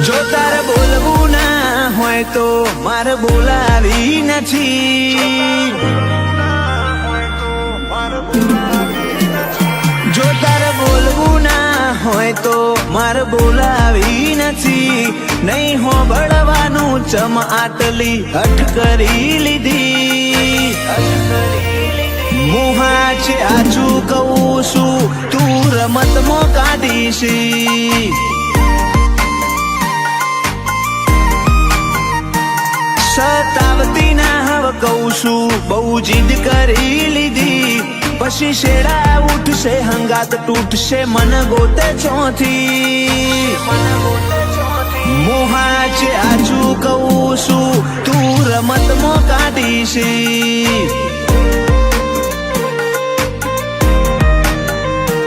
જો તારે બોલવું ના હોય તો મારે બોલાવી નથી. જો તારે બોલવું ના હોય તો મારે બોલાવી નથી. નહીં હોબળવાનું ચમ આટલી હઠ કરી લીધી. મુહા છે આછું કહું છું તું રમતમાં કાઢીશ. સતાવતી ના હવે કહું છું બહુ જીદ કરી લીધી. પછી શેડા ઉઠશે હંગાત તૂટશે મન ગોતે ચોથી. મોહા છે આછું કહું છું તું રમતમાં કાઢીશ.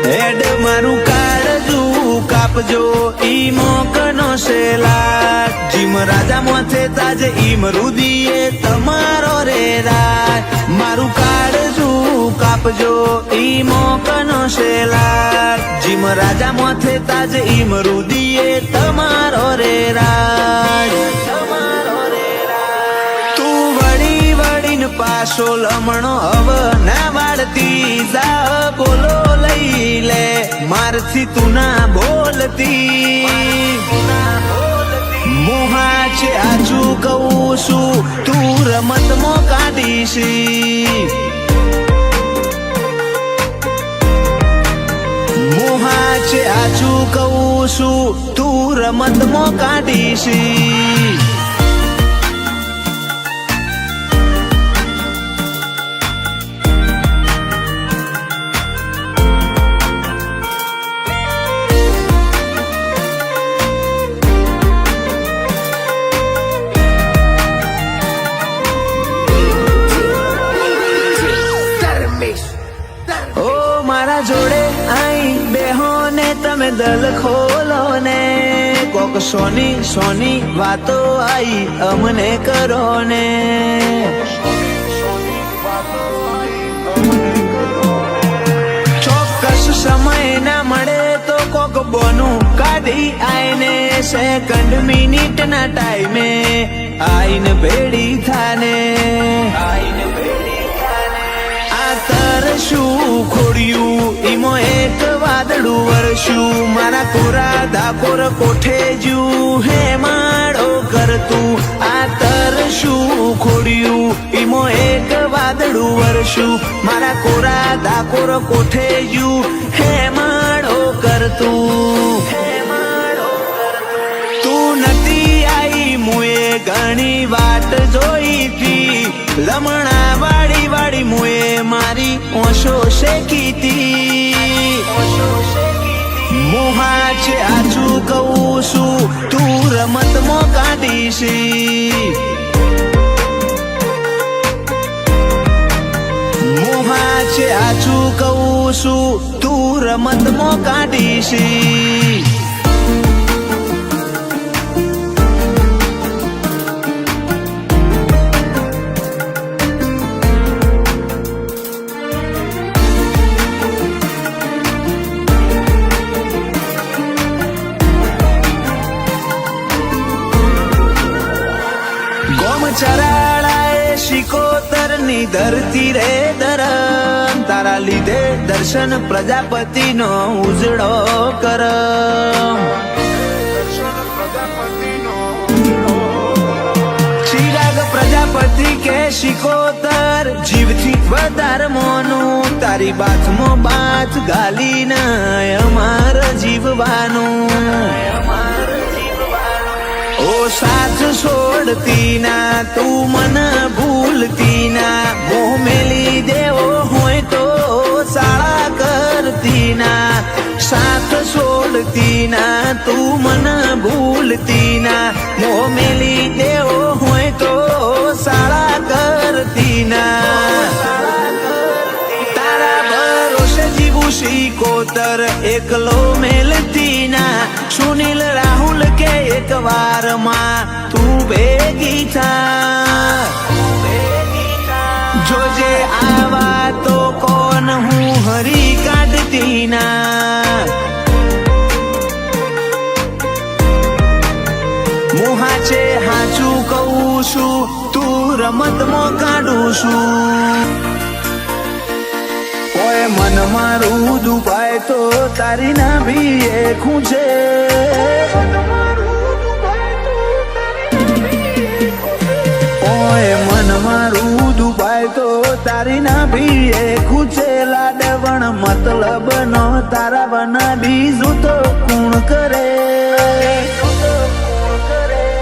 હેડ મારું કાળજું કાપજો ઈ મોકનો શેલા. જીમ રાજા મોથે તાજે ઈમ રુદીએ તમારો રે રાજ. મારું કાળજું કાપજો ઈ મોકનો શેલા. જીમ રાજા મોથે તાજે ઈમ રુદીએ તમારો રે રાજ. તું વળી વળીને પાછો લમણો હવે ના વાળતી જા. બોલો લઈ લે મારથી તું ના બોલતી. મોહા છે આછું કહું છું તું રમતમાં કાઢીશ. મોહા છે આછું કહું છું તું રમતમાં કાઢીશ. મારા જોડે આઈ બેહો ને તમે દલ ખોલો ને. કોક સોની સોની વાતો આઈ અમને કરો ને. ચોક્કસ સમય ના મળે તો કોક બોનું કાઢી આઈને. સેકન્ડ મિનિટ ના ટાઈમે આઈને ભેડી થાને. તરશું ખોડ્યું ઈમો એક વાદળું વરસ્યું. મારા કોરા ધાકોર કોઠે જ્યું હે માળો કરતું. આ તરશું ખોડ્યું ઈમો એક વાદળું વરસ્યું. મારા કોરા ધાકોર કોઠે જ્યું હે માળો કરતું. તું નથી આઈ મુએ ઘણી વાટ જોઈતી. લમણા વાળી વાળી મુએ મારી ઓશો શેકીતી. મોહા છે આછું કહું છું તું રમતમાં કાઢીશ. મોહા છે આછું કહું છું તું રમતમાં કાઢીશ. ચરાળાએ શિકોતર ની ધરતી રે ધરમ. તારા લીધે દર્શન પ્રજાપતિ નો ઉજળો કરમ. ચિરાગ પ્રજાપતિ કે શિકોતર જીવથી વધારે મોનું. તારી બાથમાં બાથ ગાલીને અમાર જીવવાનું. ઓ સાથ છોડતી ના તું મન ભૂલતી ના. મોહ મેલી દેવો હોય તો શાળા કરતી ના. સાથ છોડતી ના તું મન ભૂલતી ના. મોહ મેલી દેવો હોય તો શાળા કરતી ના. તારા ભરોસે જીવું શિકોતર એકલો મેલતી ના. સુનિલ રાહુલ કે એક વાર માં તું ભેગી થા. જોજે આવા તો કોણ હું હરી કાઢતી ના. છું, તું રમતમાં કાઢું છું. ઓય મન મારું દુભાય તો તારી ના ભી એ ખૂંચે. ઓય મન મારું દુભાય તો તારી ના ભી એ ખૂંચે. લાડવણ મતલબ નો તારા બના બીજું તો કોણ કરે.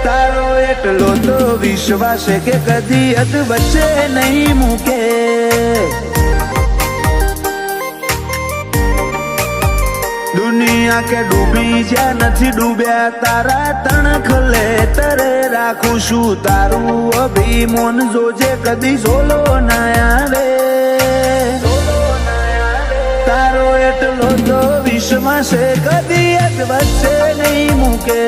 તારો એટલો તો વિશ્વાસ કે કદી અદ વચ્ચે નહીં મૂકે. દુનિયા કે ડૂબી જ્યાં નથી ડૂબ્યા તારા તણખલે તરે રાખું છું. તારું અભિમાન જોજે કદી ઝોલો ના આવે. તારો એટલો તો વિશ્વાસ કદી અદ વચ્ચે નહીં મૂકે.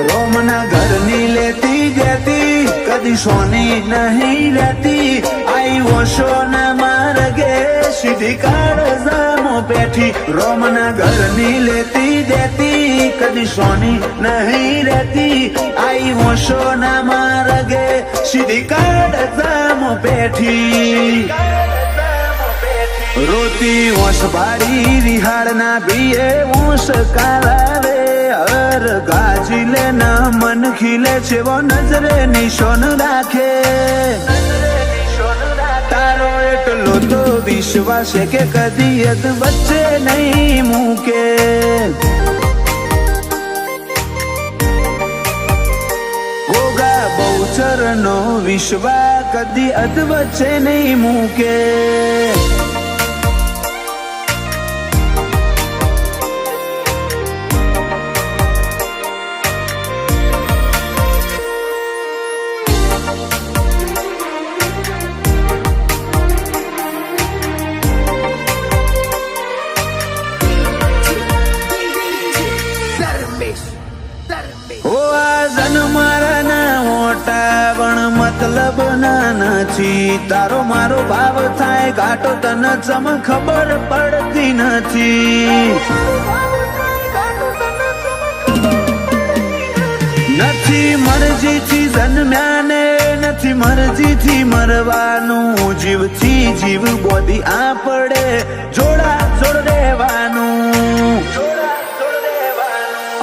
રોમના ઘરની લેતી જતી કદી સોની નહીં રહેતી. આઈ ઓશો ના માર્ગે સીધી કાળજામો બેઠી. રોમના ઘરની લેતી દેતી કદી સોની નહીં રહેતી. આઈ ઓશો ના માર્ગે સીધી કાળજામો બેઠી. રોતી ઓશ ભાડી રિહાડ ના ભીએ ઓશ કાલાવે. હર ગાજી લે ના મન ખીલે છે વો નજરે નિશાન રાખે. તારો એટલો તો વિશ્વાસ કે કદી અદ વચ્ચે નહીં મૂકે. ગોગા બહુચર નો વિશ્વાસ કદી અદ વચ્ચે નહીં મૂકે. ઓ આ જન્મારા ના મોટા પણ મતલબ ના નથી. તારો મારો ભાવ થાય ઘાટો તને ચમ ખબર પડતી નથી. નથી મરજીથી જન્મ્યા ને નથી મરજીથી મરવાનું. જીવથી જીવ બોધી આપડે જોડા જોડ રહેવાનું.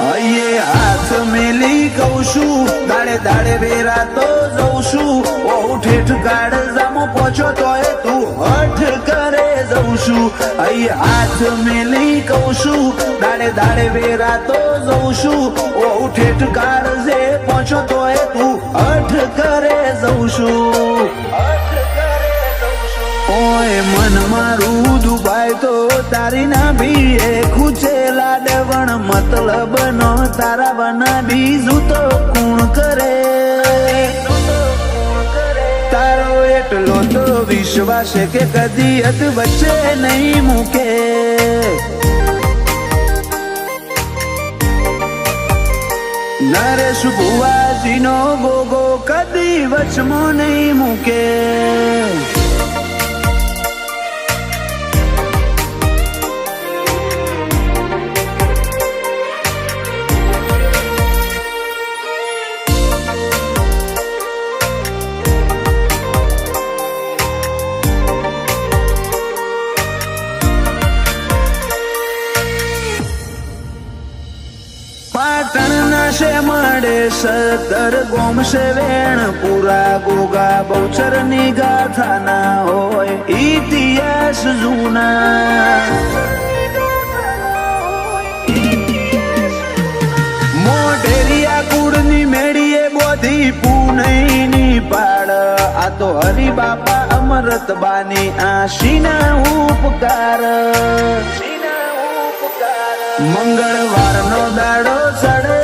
અયે હાથ મેલી કહું છું દાડે દાડે વેરા તો જઉં છું. ઓ ઠેઠ કાઢ જામો પહોંચો તોય તું હઠ કરે જઉં છું. અયે હાથ મેલી કહું છું દાડે દાડે વેરા તો જઉં છું. ઓ ઠેઠ કાઢ જે પહોંચો તોય તું હઠ કરે જઉં છું. ઓય મન મારું દુભાય તો તારી ના ભી એ ખૂંચે. લાડવણ મતલબ નો તારા બના બીજું તો કોણ કરે. તારો એટલો તો વિશ્વાસ કે કદી અદ વચ્ચે નહીં મૂકે. નરેશ ભુવાજી નો ગોગો કદી વચમાં નહીં મૂકે. પાટણ ના છે મળે સદર ગોમ છે વેણ પૂરા. ગોગા બહુચર ની ગાથા ના હોય ઇતિહાસ જૂના. મોઢેરિયા કુળ ની મેળીએ બોધી પૂનઈ ની પાડ. આ તો હરિ બાપા અમરતબાની આશીના ઉપકાર. મંગળવાર નો દાડો ચડે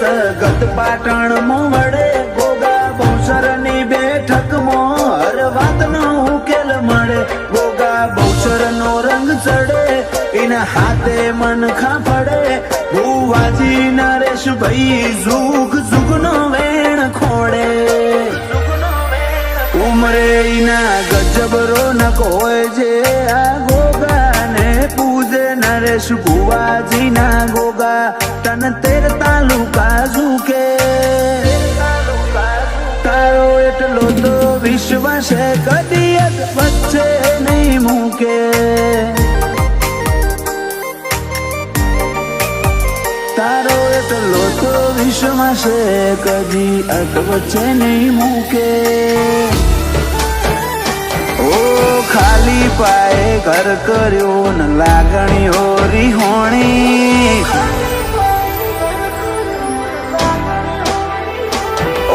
જગત પાટણ માં વડે. ગોગા બહુચર ની બેઠક માં હર વાત નો ઉકેલ મળે. ગોગા બહુચર નો રંગ ચડે એના હાથે મન ખાફડે. ભુવાજી નરેશ ભાઈ જુગ જુગ નો વેણ ખોડે. ઉમરે એના ગજબ રોનક હોય છે. આ ગોગા ને પૂજે નરે નરેશ ભુવાજીના ગોગા તન 13 તાલુકા ઝૂકે તારો એટલો તો વિશ્વાસ કદી વચ્ચે નહીં મૂકે તારો એટલો તો વિશ્વાસ કદી વચ્ચે નહીં મૂકે ઓ ખાલી પાએ ઘર કર્યો ને લાગણીઓ રીહોણી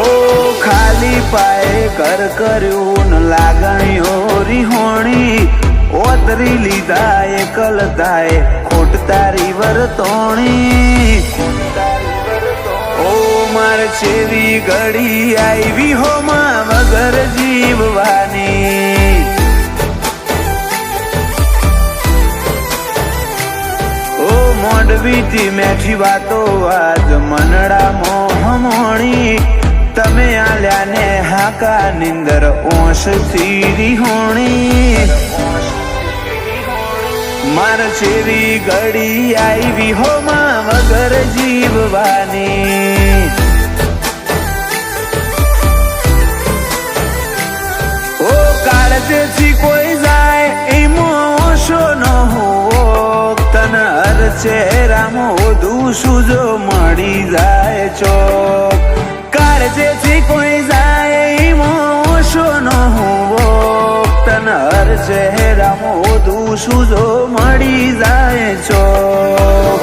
ઓ ખાલી પાએ ઘર કર્યું ને લાગણીઓ રીહોણી ઓતરી લીધા એકલ થાય ખોટ તારી વર્તોણી ઓ માર છેવી ઘડી આવી હો માં વગર જીવવાની ઓ મોડવીથી મેઠી વાતો આજ મનડા મોહમોણી તમે આલ્યા ને હાકા નિંદર ઓશ થી હોણી માર છેવી ઘડી આવી હો માં વગર જીવવાની ઓ કાળજેથી કોઈ જાય એમો ઓશો ન હોવો તન હર ચહેરામાં ઓધું સુજો મળી જાય ચોક કાળજેથી કોઈ જાય એમો ઓશો ન હોવો તન હર ચહેરામાં ઓધું સુજો મળી જાય ચોક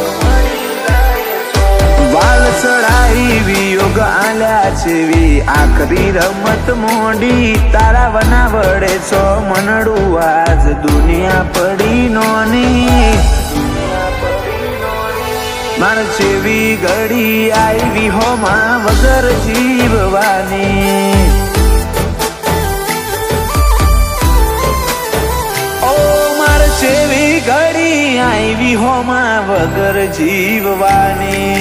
વાલ ચડાઈ વિયોગ આલ્યા છેવી આખરી રમત મોડી તારા વના વડે છો મનડું આજ દુનિયા પડી નોની માર છેવી ઘડી આવી હો માં વગર જીવવાની ઓ માર છેવી ઘડી આવી હો માં વગર જીવવાની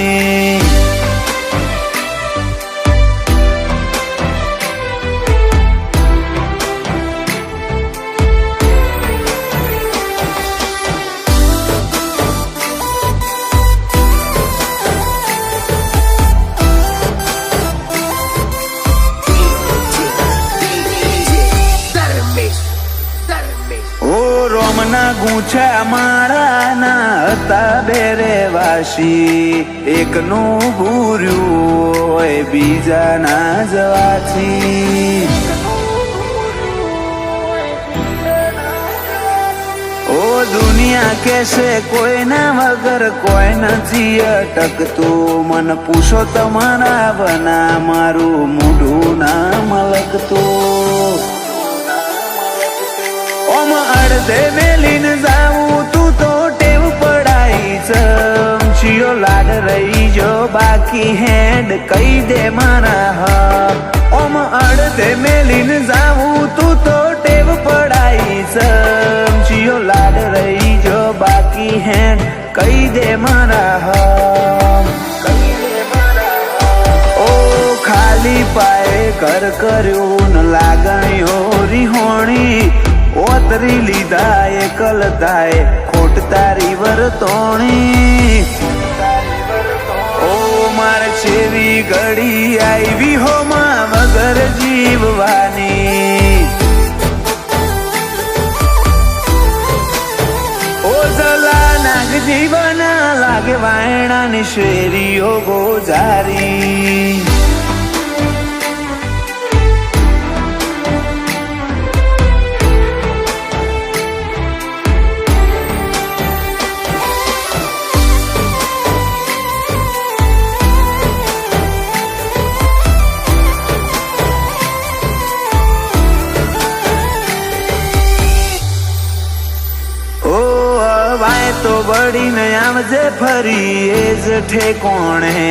રોમના ગૂંછા માળાના હતા બેરે વાસી એકનું ભૂર્યું હોય બીજાના જવાથી ઓ દુનિયા કેસે કોઈના વગર કોઈ નથી અટકતું મન પૂછો તમારા વના મારું મોઢું ના મલકતું ઓમ અડધે મેલીન જાવું તું તો ટેવ પડાઈ ચમચીઓ લાડ રહી જો બાકી હેડ કહી દે મારા હક ઓમ અડધે મેલીન જાવું તું તો ટેવ પડાઈ ચમચીઓ લાડ રહી જો બાકી હેડ કહી દે મારા હક ઓ ખાલી પાએ ઘર કર્યું ને લાગણીઓ રીહોણી ઓતરી લીધા એકલ થાય ખોટ તારી વર્તોણી ઓ માર છેવી ઘડી આવી હો માં વગર જીવવાની ઓ જલા નાગ જીવના લાગે વાયણાની શેરીઓ ગોજારી તો બળીને આવજે ફરી એ જ ઠેકોણ હે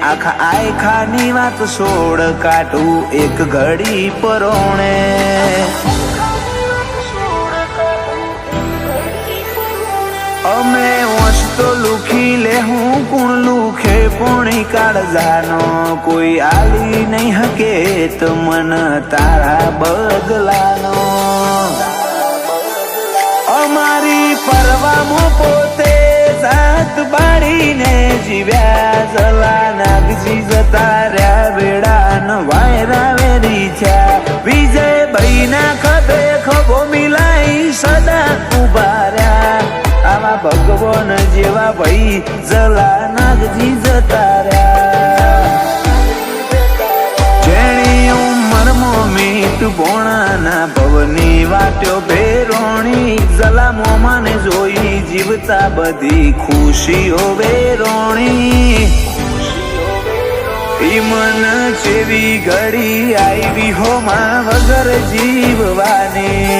આખા આયખાની વાત છોડ કાઢું એક ઘડી પરોણે અમે વંશ તો લુખી લે હું કુણ લુખે પોણી કાળજાનો કોઈ આલી નહીં હકે તો મન તારા બદલાનો અમારી પરવામાં પોતે હાથ બાળીને જીવ્યા જલા નાગજી જતા રહ્યા વેડા ન વાયરા વેરી થયા વિજય ભાઈ ના ખભે ખભો મિલાઈ સદા ઉભા રહ્યા આવા ભગવાન જેવા ભાઈ જલા નાગજી જતા રહ્યા જેણી ઉંમરમાં મીઠ ભોણાના ભવની વાટ્યો ભેરોણી જલા મોમાને જોઈ જીવતા બધી ખુશીઓ વેરોણી ઈ મન જેવી ઘડી આવી હોમાં વગર જીવવાની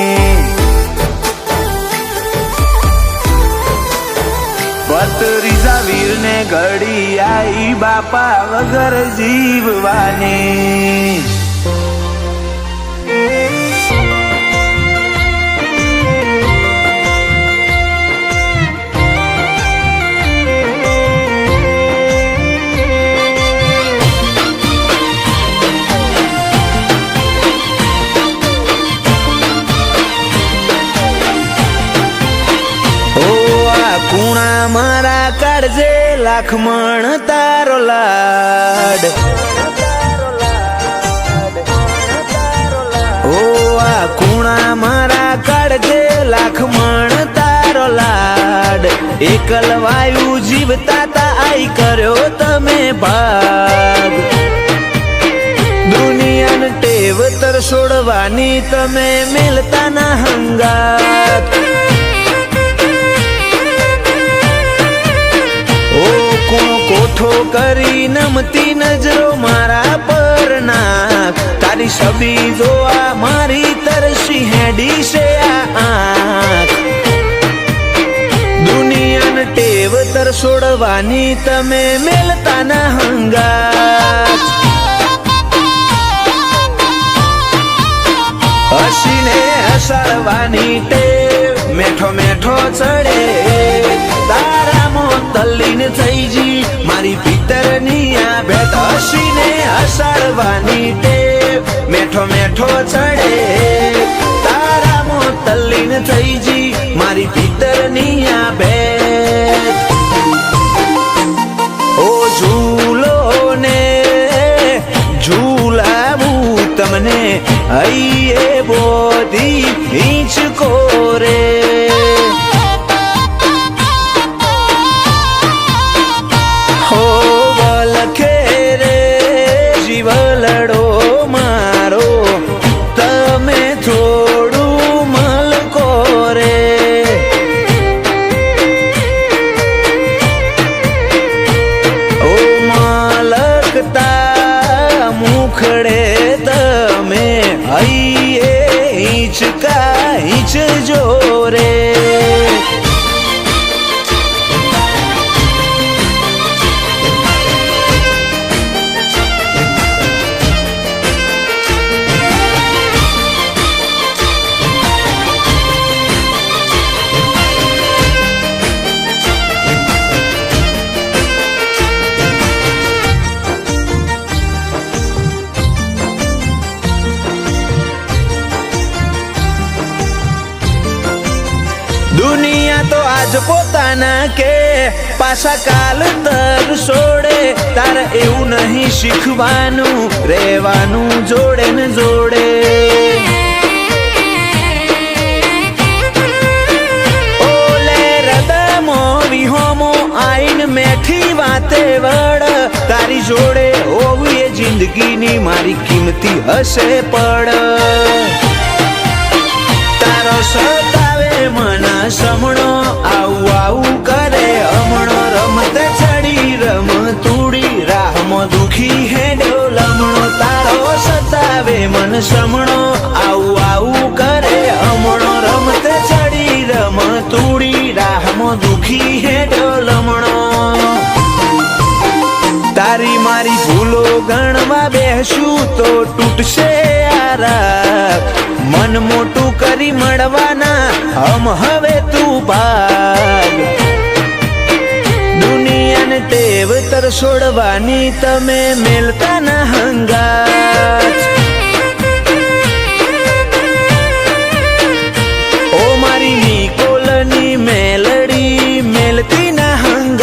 ભત્રીજા વીરને ઘડી આઈ બાપા વગર જીવવાની કુણા મારા કાઢજે લાખમણ તારો લાડ ઓ આ કુણા મારા કાઢજે લાખમણ તારો લાડ એકલ વાયુ જીવતા તા આઈ કર્યો તમે ભાગ દુનિયાને ટેવ તર છોડવાની તમે મેલતા ના હંગાત કોઠો કરી નમતી નજરો મારા પર નાખ તારી છબી જોવા મારી તરસી હેડી છે આ આંખ દુનિયાને ટેવ તર છોડવાની તમે મેલતા ના હંગાત હસીને હસાડવાની ટેવ મેઠો મેઠો ચડે તારામાં તલ્લીન થઈ જી મારી પિતરની આ ભેટ હસીને હસાડવાની ટેવ મેઠો મેઠો ચડે તારામાં તલ્લીન થઈ જી મારી પિતરની આ ભેટ ઓ ઝૂલો ને ઝૂલાવું તમને હૈયે બોધી હિંચકો રે જીવલડો મારો તમે થોડું મલકો રે ઓ મલકતા મુખડે તમે હૈયે હિંચકા હિંચજો રે દુનિયા તો આજ પોતાના કે પાછા કાલ તર છોડે તારે એવું નહીં શીખવાનું રહેવાનું જોડે ને જોડે ઓલે હૃદયમો વિહોમો આઈન મેઠી વાતે વડ તારી જોડે હોવી એ જિંદગીની મારી કિંમતી હશે પડ તારો સતાવે મન સમણો આવું આવું કરે હમણો રમતે ચડી રમ તૂડી રાહમાં દુખી હેડ્યો લમણો તારો સતાવે મન સમણો આવું આવું કરે હમણો રમતે ચડી રમ તૂડી રાહમાં દુખી હેડ્યો લમણો તારી મારી ભૂલો ગણવા બેસું તો તૂટશે આ રાત મન મોટું કરી મળવાના હમ હવે તું ભાગ દુનિયાને ટેવ તર છોડવાની તમે મેલતા ના હંગાત ઓ મારી નિકોલની મેલડી મેલતી ના હંગાત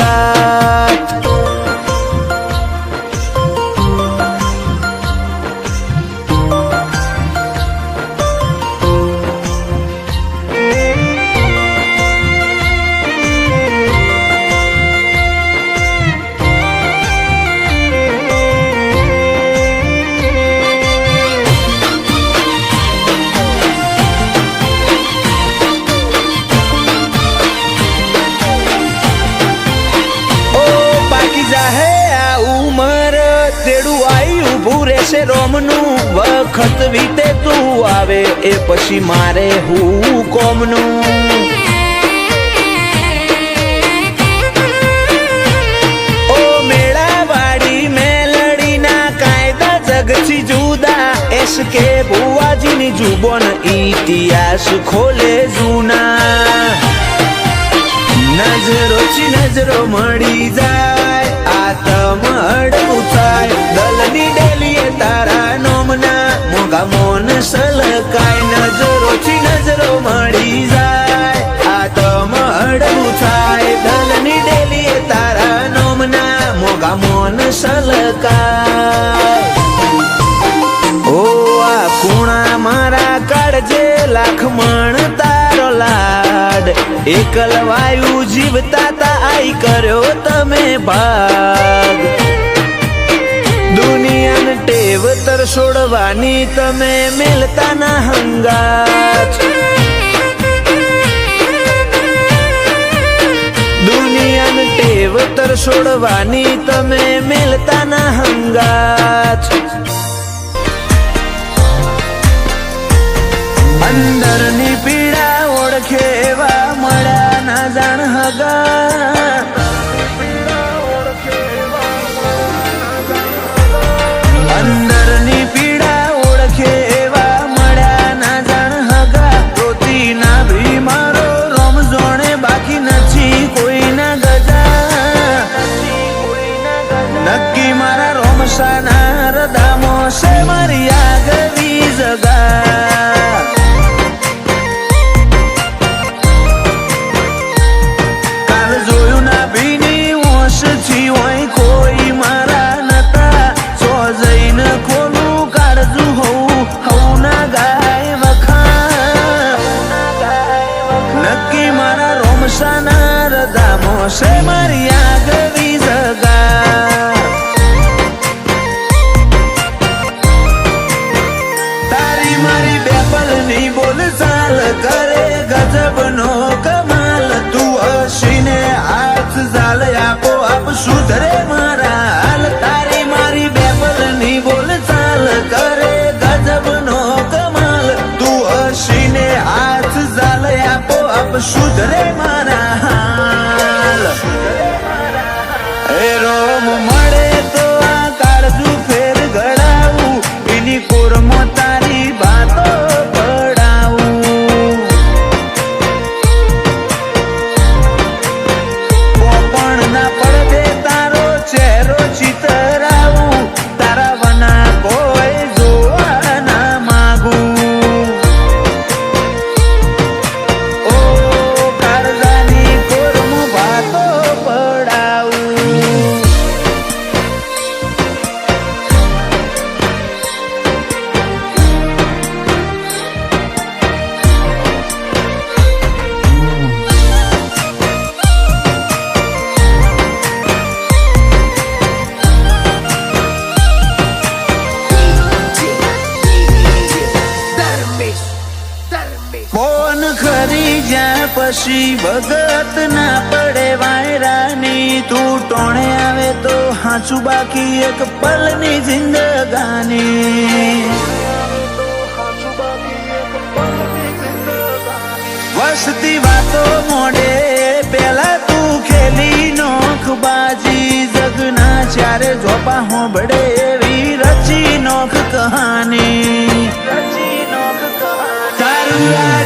થશે રોમનું વખત વીતે તું આવે એ પછી મારે હું કોમનું ઓ મેળાવાડી મેલડીના કાયદા જગથી જુદા એસ કે ભુવાજીની જુબોન ઇતિહાસ ખોલે જૂના નજરોથી નજરો મળી જાય આતમ અડવું થાય દલની ડેલીએ તારા નોમના મોગા મોન સલકાય નજરોથી નજરો મળી જાય આતમ અડવું થાય દલની ડેલીએ તારા નોમના મોગા મોન સલકાય ઓ આ કુણા મારા કાળજે લાખ મણ તારો લાડ એકલવાયુ જીવતા તા આઈ કર્યો તમે ભાગ દુનિયાને ટેવ તર છોડવાની તમે મેલતા ના હંગાત દુનિયાને ટેવ તર છોડવાની તમે મેલતા ના હંગાત અંદરની પીડા ઓળખે એવા મળ્યા ના જાણ હગા અંદરની પીડા ઓળખે એવા મળ્યા ના જાણ હગા રોતી ના ભી મારો રોમ જોણે બાકી નથી કોઈના ગજા નક્કી મારા રોમસાના હરદામો છે મારી આગવી જગા છે મારી આગવી જગા તારી મારી બેપલની બોલ ચાલ કરે ગજબનો કમાલ તું હસીને હાથ ઝાલ આપો આપ સુધરે મારા હાલ તારી મારી બેપલની બોલ ચાલ કરે ગજબનો કમાલ તું હસીને હાથ ઝાલ આપો આપ સુધરે મારા હાલ એ રોમ મળે તો આ કાળજુ ફેર ઘડાવું એની કોરમો તારી વાતો પડાવું પોપણ ના પડદે તારો ચહેરો ચિતરાવું તારા વના કોઈ જોવા ના માગું ઓ કાળજાની કોરમો વાતો પડાવું કોણ ખરી જ્યાં પછી ભગત ના પડે વાયરાની તું ટોણે આવે તો હાચું બાકી એક પલની જિંદગાની વસતી વાતો મોડે પેલા તું ખેલી નોખબાજી જગના ચારે ઝોપા હોંભળે એવી રચી નોખ કહાની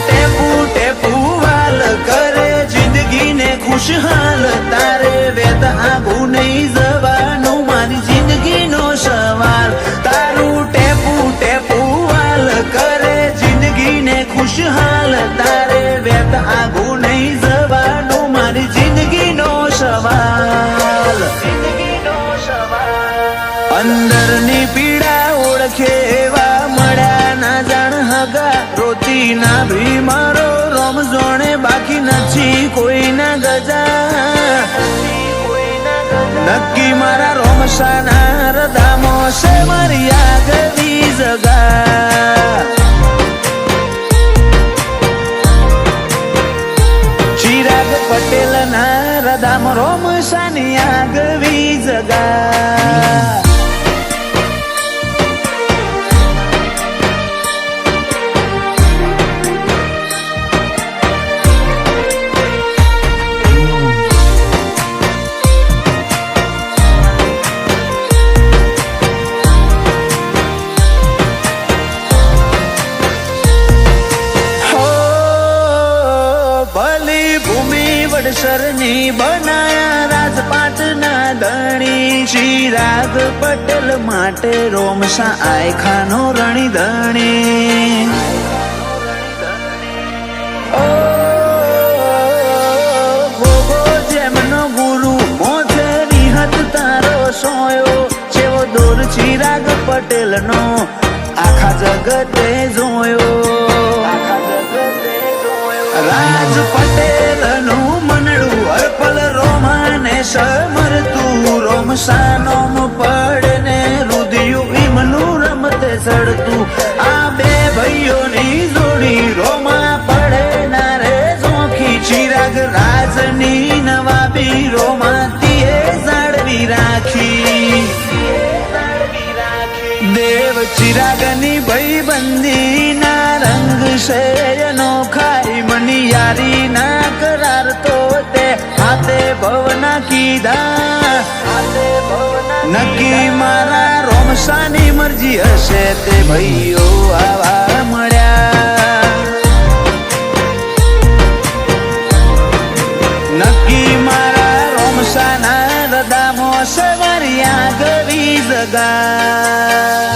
ટેપુ ટેપુ વાલ કરે જિંદગીને ખુશહાલ તારે વેદ આગું નહીં જવાનું મારી જિંદગીનો સવાલ તારું ટેપુ ટેપુ વાલ કરે જિંદગીને ખુશહાલ તારે વેદ આગું નહીં જવાનું મારી જિંદગીનો સવાલ અંદરની પીડા ઓળખે એવા મળ્યા ના જાણ હગા રોતી ના ભી મારો રોમ જોણે બાકી નથી કોઈના ગજા નક્કી મારા રોમસાના હરદામો છે મારી આગવી જગા ચિરાગ પટેલ ના હરદામ રોમસાની આગવી જગા ગડસરની બનાયા રાજપાટના ધણી ચિરાગ પટેલ માટે રોમસા આયખાનો રણી ધણી ગોગો જેમનો ગુરુ મોથે નિહત તારો સોયો જેવો દોર ચિરાગ પટેલનો આખા જગતે જોયો રાજ પટેલ નું મનડું અર્પલ રોમાને સમરતું રોમસાનોમ પડે ને રુદિયું ઈમનું રમતે ચડતું આ બે ભાઈઓની જોડી રોમા પડે ના રે જોખી ચિરાગ રાજની નવાબી રોમાતીએ જાળવી રાખી દેવ ચિરાગની ભાઈબંધી ના રંગ છે અનોખા મની યારી ના કરાર તો તે હાથે ભવના કીધા નક્કી મારા રોમસાની મરજી હશે તે ભાઈઓ આવા મળ્યા નક્કી મારા રોમસાના રદામો સવારિયા ગવી જગા